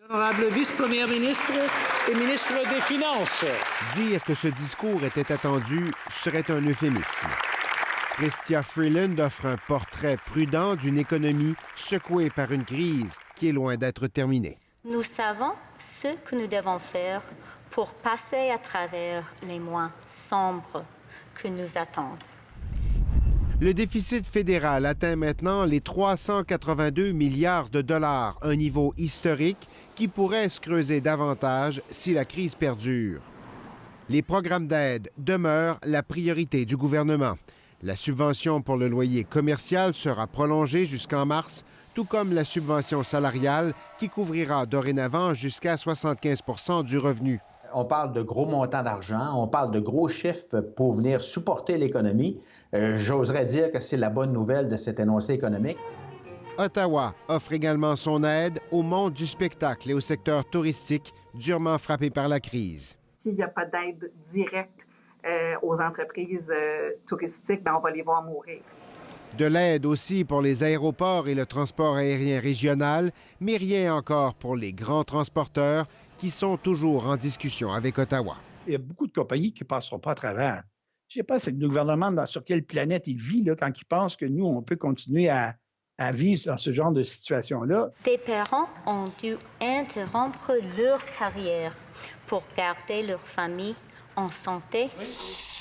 Honorable vice-premier ministre et ministre des Finances. Dire que ce discours était attendu serait un euphémisme. Chrystia Freeland offre un portrait prudent d'une économie secouée par une crise qui est loin d'être terminée. Nous savons ce que nous devons faire pour passer à travers les mois sombres que nous attendent. Le déficit fédéral atteint maintenant les 382 milliards de dollars, un niveau historique qui pourrait se creuser davantage si la crise perdure. Les programmes d'aide demeurent la priorité du gouvernement. La subvention pour le loyer commercial sera prolongée jusqu'en mars, tout comme la subvention salariale qui couvrira dorénavant jusqu'à 75 % du revenu. On parle de gros montants d'argent, on parle de gros chiffres pour venir supporter l'économie. J'oserais dire que c'est la bonne nouvelle de cet énoncé économique. Ottawa offre également son aide au monde du spectacle et au secteur touristique durement frappé par la crise. S'il n'y a pas d'aide directe aux entreprises touristiques, on va les voir mourir. De l'aide aussi pour les aéroports et le transport aérien régional, mais rien encore pour les grands transporteurs qui sont toujours en discussion avec Ottawa. Il y a beaucoup de compagnies qui ne passeront pas à travers. Je ne sais pas, c'est le gouvernement sur quelle planète il vit là, quand il pense que nous, on peut continuer à vivre dans ce genre de situation-là. Des parents ont dû interrompre leur carrière pour garder leur famille en santé.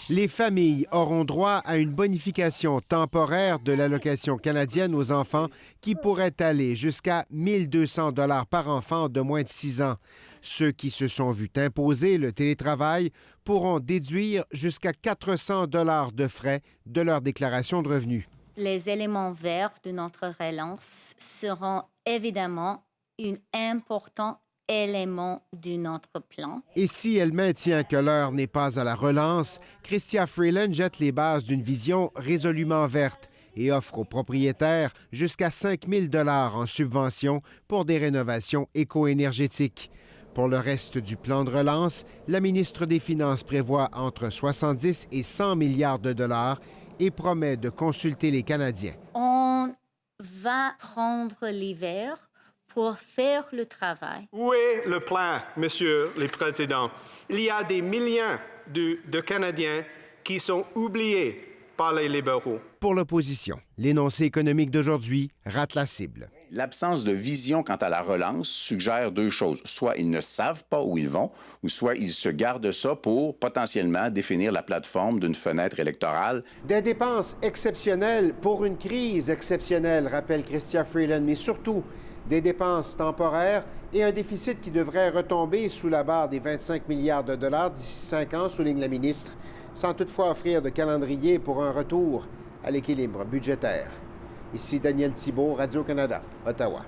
Les familles auront droit à une bonification temporaire de l'allocation canadienne aux enfants qui pourrait aller jusqu'à 1 200 $ par enfant de moins de 6 ans. Ceux qui se sont vus imposer le télétravail pourront déduire jusqu'à 400 $ de frais de leur déclaration de revenus. Les éléments verts de notre relance seront évidemment un important élément de notre plan. Et si elle maintient que l'heure n'est pas à la relance, Chrystia Freeland jette les bases d'une vision résolument verte et offre aux propriétaires jusqu'à 5 000 $ en subvention pour des rénovations éco-énergétiques. Pour le reste du plan de relance, la ministre des Finances prévoit entre 70 et 100 milliards de dollars et promet de consulter les Canadiens. On va prendre l'hiver pour faire le travail. Où est le plan, Monsieur le Président? Il y a des millions de Canadiens qui sont oubliés par les libéraux. Pour l'opposition, l'énoncé économique d'aujourd'hui rate la cible. L'absence de vision quant à la relance suggère deux choses. Soit ils ne savent pas où ils vont, ou soit ils se gardent ça pour potentiellement définir la plateforme d'une fenêtre électorale. Des dépenses exceptionnelles pour une crise exceptionnelle, rappelle Chrystia Freeland, mais surtout des dépenses temporaires et un déficit qui devrait retomber sous la barre des 25 milliards de dollars d'ici 5 ans, souligne la ministre, sans toutefois offrir de calendrier pour un retour à l'équilibre budgétaire. Ici Daniel Thibault, Radio-Canada, Ottawa.